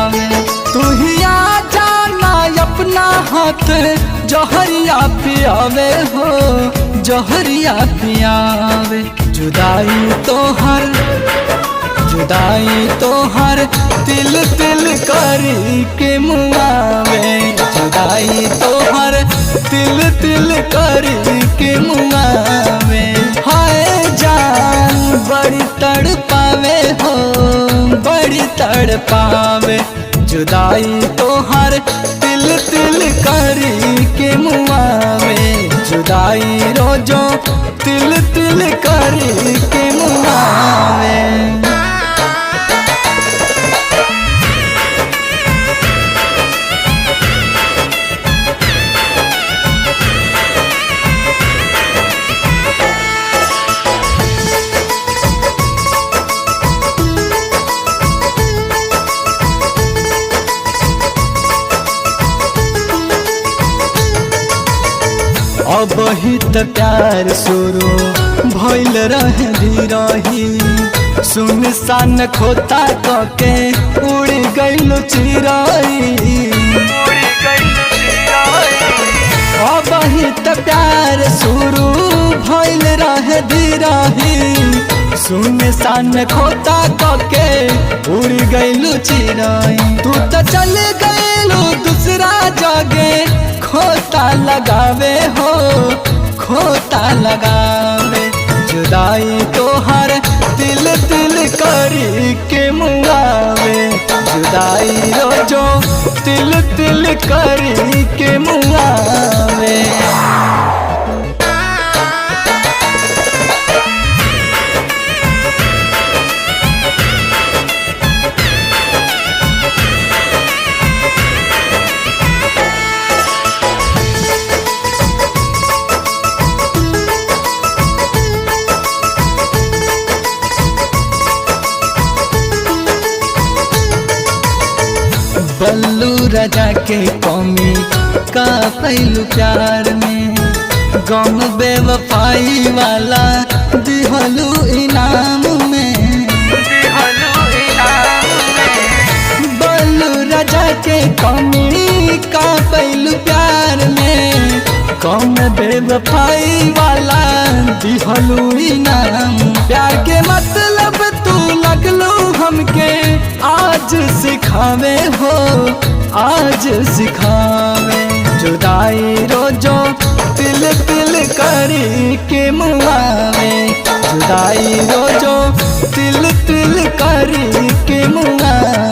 आवे। तू ही आ जाना अपना हाथ जहरिया पियावे हो, जहरिया पियावे। जुदाई तो हर तिल तिल करी के मुआवे। जुदाई तो हर तिल तिल करी के मुआवे। हाय जान बड़ी तड़पावे हो, बड़ी तड़पावे। जुदाई तो हर तिल तिल करी के मुआवे। जुदाई रोजो तिल तिल करी के मुआवे। अब ही त प्यार शुरू भइल रहे धीरही। सुनसान खोता कके उड़ गइल चिरई। अब ही त प्यार शुरू भइल रहे धीरही। सुनसान खोता कके उड़ गइल चिरई। तू त चल गइलू दूसरा जगह खोता लगावे हो, खोता लगावे। जुदाई तो हर तिल तिल करी के मुआवे। जुदाई रोजो तिल तिल करी के मुआवे। बल्लू राजा के कौमी का पहलू प्यार में। गम बेवफाई वाला दिहलू इनाम में। बल्लू राजा के कौमी का पहलू प्यार में। गम बेवफाई वाला दिहलू इनाम। प्यार के मतलब तू लगलू हमके आज सिखावे हो, आज सिखावे। जुदाई रोजो तिल तिल करी के मुआवे। जुदाई रोजो तिल तिल करी के मुआवे।